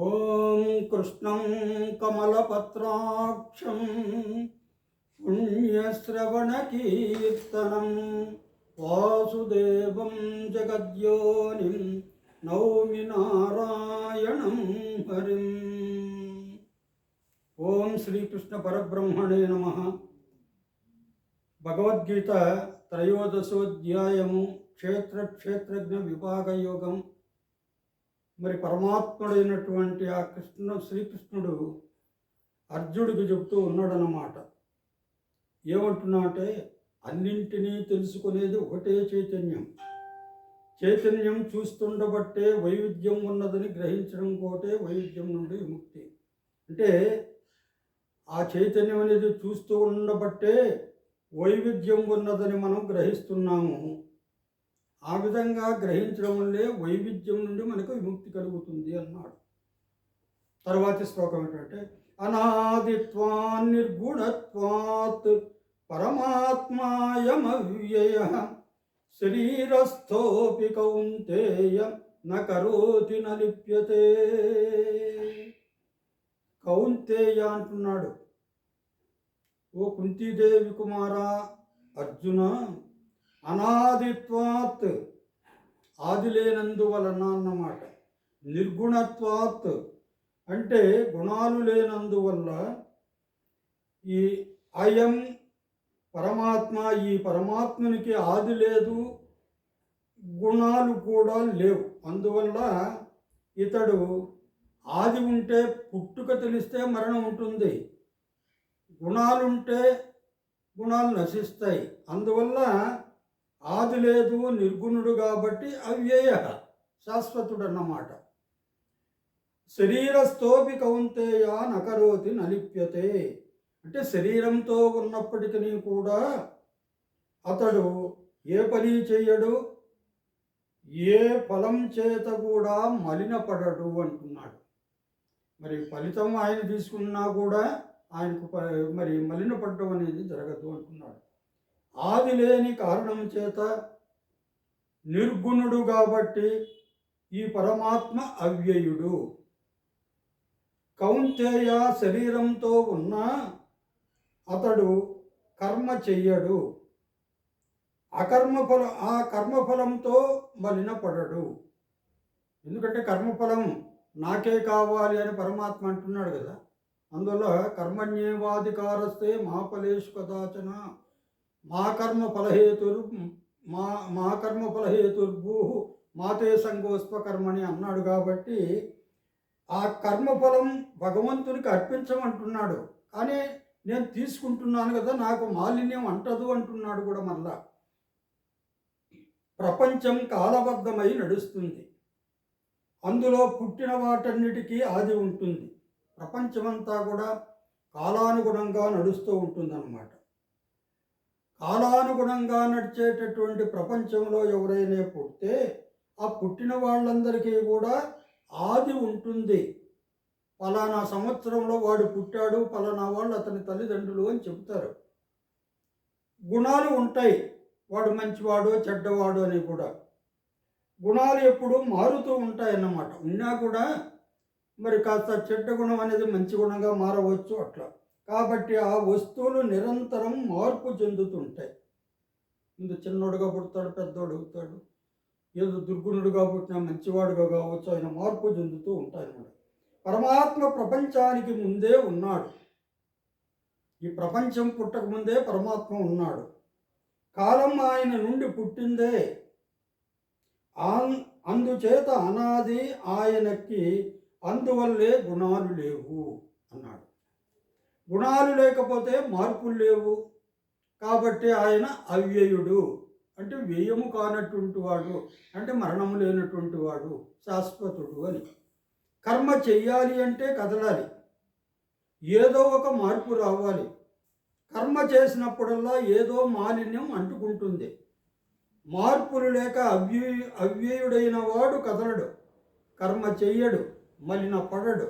ఓం కృష్ణం కమలపత్రాక్షం పుణ్యశ్రవణకీర్తనం వాసుదేవం జగద్యోనిం నౌమి నారాయణం హరిం. ఓం శ్రీకృష్ణ పరబ్రహ్మణే నమః. భగవద్గీత త్రయోదశోధ్యాయము క్షేత్రజ్ఞ విభాగ యోగం. మరి పరమాత్ముడైనటువంటి ఆ శ్రీకృష్ణుడు అర్జునుడికి చెప్తూ ఉన్నాడన్నమాట. ఏమంటున్నా అంటే, అన్నింటినీ తెలుసుకునేది ఒకటే చైతన్యం. చైతన్యం చూస్తుండబట్టే వైవిధ్యం ఉన్నదని గ్రహించడం కోటే వైవిధ్యం నుండి విముక్తి. అంటే ఆ చైతన్యం అనేది చూస్తూ ఉండబట్టే వైవిధ్యం ఉన్నదని మనం గ్రహిస్తున్నాము. ఆ విధంగా గ్రహించడం వల్లే వైవిధ్యం నుండి మనకు విముక్తి కలుగుతుంది అన్నాడు. తర్వాతి శ్లోకం ఏంటంటే, అనాదిత్వాన్ నిర్గుణత్వాత్ పరమాత్మాయమవ్యయ శరీరస్థోపి కౌంతేయ న కరోతి న లిప్యతే. కౌంతేయ అంటున్నాడు, ఓ కుంతీదేవి కుమారా అర్జున, అనాదిత్వాత్ ఆది లేనందువలన అన్నమాట. నిర్గుణత్వాత్ అంటే గుణాలు లేనందువల్ల ఈ అయం పరమాత్మ, ఈ పరమాత్మనికి ఆది లేదు, గుణాలు కూడా లేవు. అందువల్ల ఇతడు ఆది ఉంటే పుట్టుక తెలిస్తే మరణం ఉంటుంది, గుణాలుంటే గుణాలు నశిస్తాయి. అందువల్ల ఆది లేదు, నిర్గుణుడు కాబట్టి అవ్యయ శాశ్వతుడు అన్నమాట. శరీరస్థోపి కౌంతేయ నకరోతి నలిప్యతే అంటే శరీరంతో ఉన్నప్పటికీ కూడా అతడు ఏ పని చేయడు, ఏ ఫలం చేత కూడా మలినపడడు అంటున్నాడు. మరి ఫలితం ఆయన తీసుకున్నా కూడా ఆయనకు మరి మలినపడడం అనేది జరగదు అంటున్నాడు. ఆది లేని కారణం చేత నిర్గుణుడు కాబట్టి ఈ పరమాత్మ అవ్యయుడు. కౌంతేయ శరీరంతో ఉన్నా అతడు కర్మ చెయ్యడు, ఆ కర్మఫలంతో మలినపడడు. ఎందుకంటే కర్మఫలం నాకే కావాలి అని పరమాత్మ అంటున్నాడు కదా. అందువల్ల కర్మణ్యేవాధికారస్తే మా ఫలేషు కదాచన మా కర్మ ఫలహేతుర్భూ మాతే సంగోస్వ కర్మని అన్నాడు. కాబట్టి ఆ కర్మఫలం భగవంతునికి అర్పించమంటున్నాడు. కానీ నేను తీసుకుంటున్నాను కదా, నాకు మాలిన్యం అంటదు అంటున్నాడు కూడా. మళ్ళా ప్రపంచం కాలబద్ధమై నడుస్తుంది, అందులో పుట్టిన వాటన్నిటికీ ఆది ఉంటుంది. ప్రపంచమంతా కూడా కాలానుగుణంగా నడుస్తూ ఉంటుందన్నమాట. కాలానుగుణంగా నడిచేటటువంటి ప్రపంచంలో ఎవరైనా పుడితే ఆ పుట్టిన వాళ్ళందరికీ కూడా ఆది ఉంటుంది. పలానా సంవత్సరంలో వాడు పుట్టాడు, పలానా వాళ్ళు అతని తల్లిదండ్రులు అని చెబుతారు. గుణాలు ఉంటాయి, వాడు మంచివాడు చెడ్డవాడు అని కూడా. గుణాలు ఎప్పుడు మారుతూ ఉంటాయన్నమాట. ఉన్నా కూడా మరి కాస్త చెడ్డ గుణం అనేది మంచి గుణంగా మారవచ్చు అట్లా. కాబట్టి ఆ వస్తువులు నిరంతరం మార్పు చెందుతుంటాయి. ఇందు చిన్నోడుగా పుడతాడు, పెద్దోడు అవుతాడు, ఏదో దుర్గుణుడుగా పుట్టినా మంచివాడుగా కావచ్చు, ఆయన మార్పు చెందుతూ ఉంటాయన్నమాట. పరమాత్మ ప్రపంచానికి ముందే ఉన్నాడు. ఈ ప్రపంచం పుట్టక ముందే పరమాత్మ ఉన్నాడు. కాలం ఆయన నుండి పుట్టిందే, అందుచేత అనాది ఆయనకి, అందువల్లే గుణాలు లేవు అన్నాడు. గుణాలు లేకపోతే మార్పులు లేవు. కాబట్టి ఆయన అవ్యయుడు అంటే వ్యయము కానటువంటి వాడు, అంటే మరణము లేనటువంటి వాడు, శాశ్వతుడు అని. కర్మ చెయ్యాలి అంటే కదలాలి, ఏదో ఒక మార్పు రావాలి. కర్మ చేసినప్పుడల్లా ఏదో మాలిన్యం అంటుకుంటుంది. మార్పులు లేక అవ్యయుడైన వాడు కదలడు, కర్మ చెయ్యడు, మలిన పడడు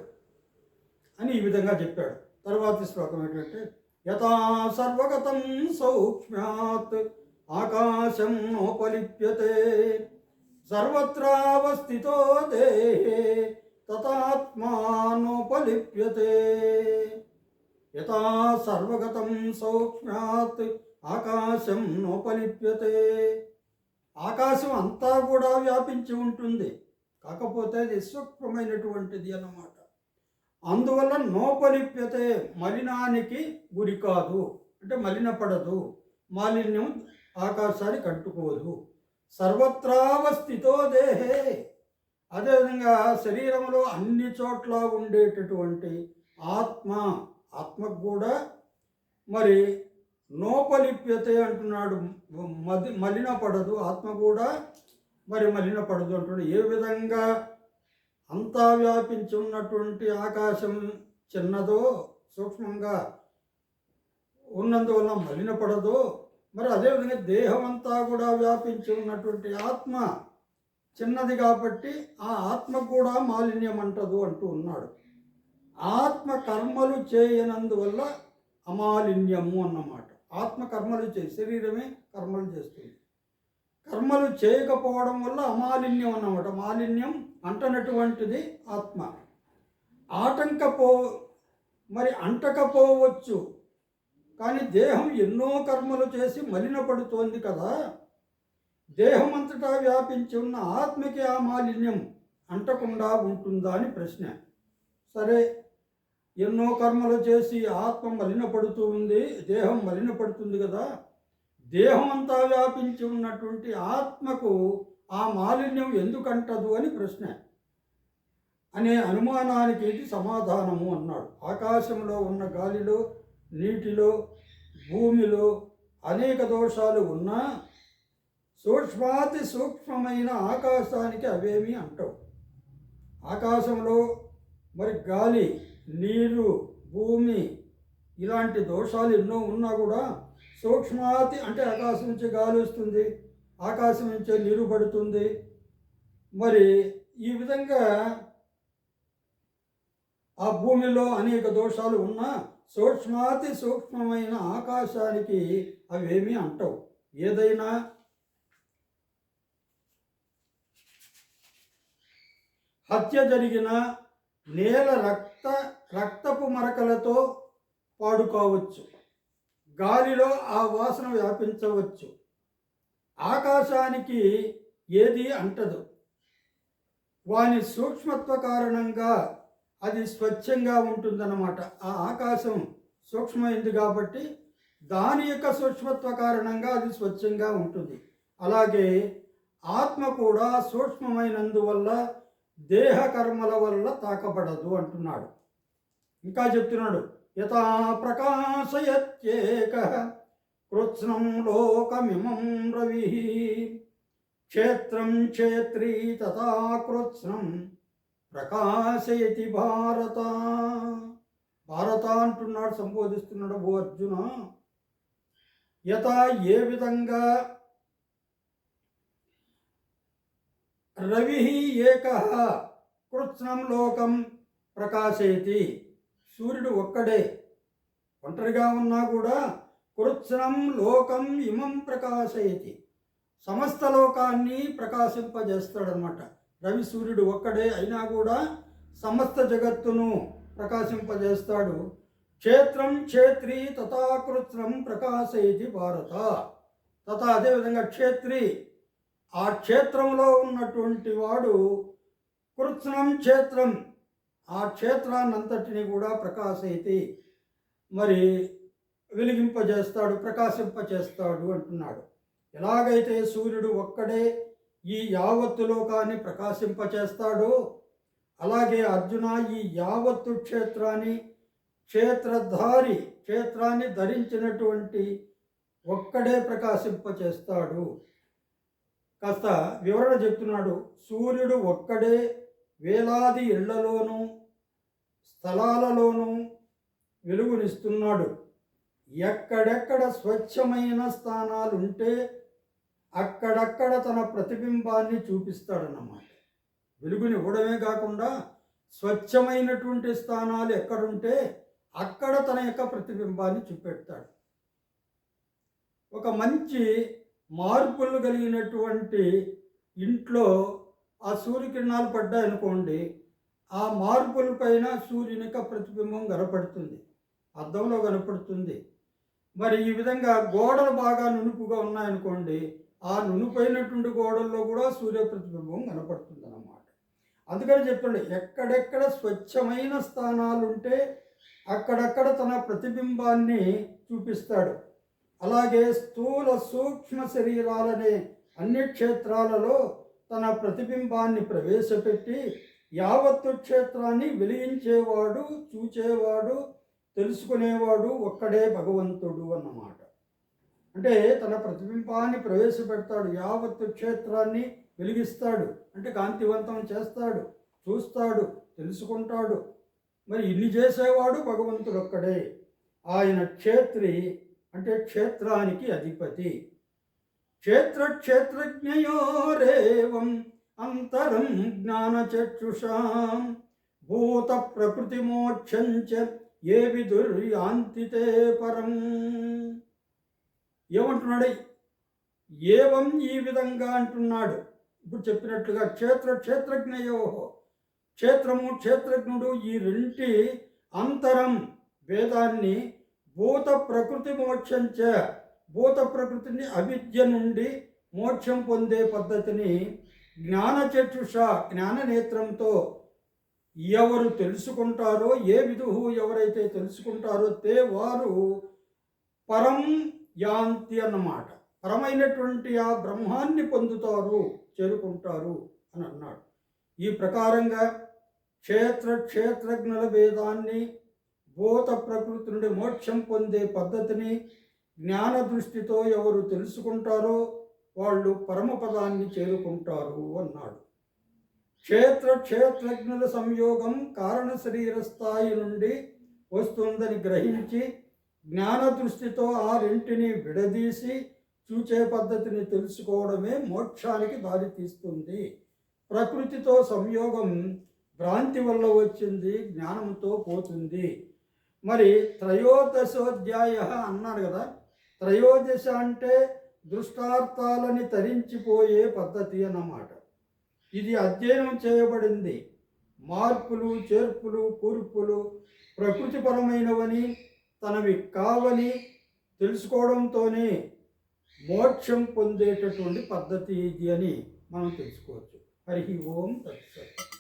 అని ఈ విధంగా చెప్పాడు. తర్వాతి శ్లోకం ఏంటంటే, యథా సర్వగతం సౌక్ష్మ్యాత్ ఆకాశం నోపలిప్యతే సర్వత్రావస్థితో దేహే తథాత్మ ఆత్మానోపలిప్యతే యథా సర్వగతం సౌక్ష్మ్యాత్ ఆకాశం నోపలిప్యతే. ఆకాశం అంతా కూడా వ్యాపించి ఉంటుంది, కాకపోతే అది సూక్ష్మమైనటువంటిది అన్నమాట. అందువల్ల నోపలిప్యతే, మలినానికి గురి కాదు, అంటే మలినపడదు, మాలిన్యం ఆకాశానికి అంటుకోదు. సర్వత్రావస్థితో దేహే, అదేవిధంగా శరీరంలో అన్ని చోట్ల ఉండేటటువంటి ఆత్మకు కూడా మరి నోపలిప్యతే అంటున్నాడు, మలినపడదు, ఆత్మ కూడా మరి మలినపడదు అంటున్నాడు. ఏ విధంగా అంతా వ్యాపించి ఉన్నటువంటి ఆకాశం చిన్నదో సూక్ష్మంగా ఉన్నందువల్ల మలినపడదో, మరి అదేవిధంగా దేహం అంతా కూడా వ్యాపించి ఉన్నటువంటి ఆత్మ చిన్నది కాబట్టి ఆ ఆత్మకు కూడా మాలిన్యం అంటదు అంటూ ఉన్నాడు. ఆత్మ కర్మలు చేయనందువల్ల అమాలిన్యము అన్నమాట. ఆత్మ కర్మలు శరీరమే కర్మలు చేస్తుంది, కర్మలు చేయకపోవడం వల్ల అమాలిన్యం అన్నమాట. మాలిన్యం అంటనటువంటిది ఆత్మ. మరి అంటకపోవచ్చు, కానీ దేహం ఎన్నో కర్మలు చేసి మలినపడుతోంది కదా. దేహం అంతటా వ్యాపించి ఉన్న ఆత్మకి ఆ మాలిన్యం అంటకుండా ఉంటుందా అని ప్రశ్న. సరే, ఎన్నో కర్మలు చేసి ఆత్మ మలినపడుతూ ఉంది, దేహం మలినపడుతుంది కదా, దేహం అంతా వ్యాపించి ఉన్నటువంటి ఆత్మకు ఆ మాలిన్యం ఎందుకంటదు అని ప్రశ్న. అనే అనుమానానికి ఇది సమాధానము అన్నాడు. ఆకాశంలో ఉన్న గాలిలో, నీటిలో, భూమిలో అనేక దోషాలు ఉన్నా సూక్ష్మాతి సూక్ష్మమైన ఆకాశానికి అవేమీ అంటవు. ఆకాశంలో మరి గాలి, నీరు, భూమి ఇలాంటి దోషాలు ఎన్నో ఉన్నా కూడా సూక్ష్మాతి అంటే ఆకాశం నుంచి గాలి వస్తుంది, ఆకాశం నుంచే నీరు పడుతుంది. మరి ఈ విధంగా ఆ భూమిలో అనేక దోషాలు ఉన్నా సూక్ష్మాతి సూక్ష్మమైన ఆకాశానికి అవేమీ అంటవు. ఏదైనా హత్య జరిగిన నేల రక్తపు మరకలతో పాడుకోవచ్చు, గాలిలో ఆ వాసన వ్యాపించవచ్చు, ఆకాశానికి ఏది అంటదు. వాని సూక్ష్మత్వ కారణంగా అది స్వచ్ఛంగా ఉంటుందన్నమాట. ఆ ఆకాశం సూక్ష్మమైంది కాబట్టి దాని యొక్క సూక్ష్మత్వ కారణంగా అది స్వచ్ఛంగా ఉంటుంది. అలాగే ఆత్మ కూడా సూక్ష్మమైనందువల్ల దేహ కర్మల వల్ల తాకబడదు అంటున్నాడు. ఇంకా చెప్తున్నాడు, యథా ప్రకాశయత్యేక కృత్స్నం లోకమిమం రవి క్షేత్రం క్షేత్రీ తథా కృత్స్నం ప్రకాశయతి భారత. భారత అంటున్నాడు, సంబోధిస్తున్నాడు. ఓ అర్జున, యథా ఏ విధంగా రవి ఏకః కృత్స్నం లోకం ప్రకాశయతి, సూర్యుడు ఒక్కడే ఒంటరిగా ఉన్నా కూడా కృత్స్నం లోకం ఇమం ప్రకాశయతి, సమస్త లోకాన్ని ప్రకాశింపజేస్తాడనమాట. రవి సూర్యుడు ఒక్కడే అయినా కూడా సమస్త జగత్తును ప్రకాశింపజేస్తాడు. క్షేత్రం క్షేత్రి తథా కృత్స్నం ప్రకాశయతి భారత. తథా అదేవిధంగా క్షేత్రి, ఆ క్షేత్రంలో ఉన్నటువంటి వాడు కృత్స్నం క్షేత్రం, ఆ క్షేత్రాన్నంతటిని కూడా ప్రకాశయతి మరి వెలిగింపజేస్తాడు, ప్రకాశింపజేస్తాడు అంటున్నాడు. ఎలాగైతే సూర్యుడు ఒక్కడే ఈ యావత్తు లోకాన్ని ప్రకాశింపచేస్తాడో అలాగే అర్జున ఈ యావత్తు క్షేత్రాన్ని ధరించినటువంటి ఒక్కడే ప్రకాశింపచేస్తాడు. కాస్త వివరణ చెప్తున్నాడు. సూర్యుడు ఒక్కడే వేలాది ఇళ్లలోనూ స్థలాలలోనూ వెలుగునిస్తున్నాడు. ఎక్కడెక్కడ స్వచ్ఛమైన స్థానాలుంటే అక్కడక్కడ తన ప్రతిబింబాన్ని చూపిస్తాడన్నమాట. వెలుగునివ్వడమే కాకుండా స్వచ్ఛమైనటువంటి స్థానాలు ఎక్కడుంటే అక్కడ తన యొక్క ప్రతిబింబాన్ని చూపెడతాడు. ఒక మంచి మార్పులు కలిగినటువంటి ఇంట్లో ఆ సూర్యకిరణాలు పడ్డాయనుకోండి, ఆ మార్పుల పైన సూర్యుని యొక్క ప్రతిబింబం కనపడుతుంది, అద్దంలో కనపడుతుంది. మరి ఈ విధంగా గోడలు బాగా నునుపుగా ఉన్నాయనుకోండి, ఆ నునుపైనటువంటి గోడల్లో కూడా సూర్య ప్రతిబింబం కనపడుతుంది అన్నమాట. అందుకని చెప్పండి, ఎక్కడెక్కడ స్వచ్ఛమైన స్థానాలు ఉంటే అక్కడక్కడ తన ప్రతిబింబాన్ని చూపిస్తాడు. అలాగే స్థూల సూక్ష్మ శరీరాలనే అన్ని క్షేత్రాలలో తన ప్రతిబింబాన్ని ప్రవేశపెట్టి యావత్తు క్షేత్రాన్ని వెలిగించేవాడు, చూచేవాడు, తెలుసుకునేవాడు ఒక్కడే భగవంతుడు అన్నమాట. అంటే తన ప్రతిబింబాన్ని ప్రవేశపెడతాడు, యావత్తు క్షేత్రాన్ని వెలిగిస్తాడు, అంటే కాంతివంతం చేస్తాడు, చూస్తాడు, తెలుసుకుంటాడు. మరి ఇన్ని చేసేవాడు భగవంతుడు ఒక్కడే. ఆయన క్షేత్రి, అంటే క్షేత్రానికి అధిపతి. క్షేత్రజ్ఞయోరేవం అంతరం జ్ఞానచక్షుషాం భూత ప్రకృతి మోక్షంచ ఏ విదుర్యాంతి తే పరం. ఏమంటున్నాడు? ఏవం ఈ విధంగా అంటున్నాడు. ఇప్పుడు చెప్పినట్లుగా క్షేత్రజ్ఞయో, క్షేత్రము క్షేత్రజ్ఞుడు ఈ రెంటి అంతరం వేదాన్ని, భూత ప్రకృతి మోక్షంచ భూత ప్రకృతిని అవిద్య నుండి మోక్షం పొందే పద్ధతిని జ్ఞానచక్షుష జ్ఞాననేత్రంతో ఎవరు తెలుసుకుంటారో, ఏ విధువు ఎవరైతే తెలుసుకుంటారో తే వారు పరం యాంతి అన్నమాట. పరమైనటువంటి ఆ బ్రహ్మాన్ని పొందుతారు, చేరుకుంటారు అని అన్నాడు. ఈ ప్రకారంగా క్షేత్రజ్ఞుల వేదాన్ని, భూత ప్రకృతి నుండి మోక్షం పొందే పద్ధతిని జ్ఞాన దృష్టితో ఎవరు తెలుసుకుంటారో వాళ్ళు పరమపదాన్ని చేరుకుంటారు అన్నాడు. క్షేత్రజ్ఞుల సంయోగం కారణ శరీర స్థాయి నుండి వస్తుందని గ్రహించి జ్ఞాన దృష్టితో ఆ రెంటిని విడదీసి చూచే పద్ధతిని తెలుసుకోవడమే మోక్షానికి దారి తీస్తుంది. ప్రకృతితో సంయోగం భ్రాంతి వల్ల వచ్చింది, జ్ఞానంతో పోతుంది. మరి త్రయోదశోధ్యాయ అన్నాడు కదా. త్రయోదశ అంటే దృష్టార్థాలని తరించిపోయే పద్ధతి అన్నమాట. ఇది అధ్యయనం చేయబడింది. మార్పులు, చేర్పులు, కూర్పులు ప్రకృతిపరమైనవని, తనవి కావని తెలుసుకోవడంతోనే మోక్షం పొందేటటువంటి పద్ధతి ఇది అని మనం తెలుసుకోవచ్చు. హరి ఓం తత్సత్.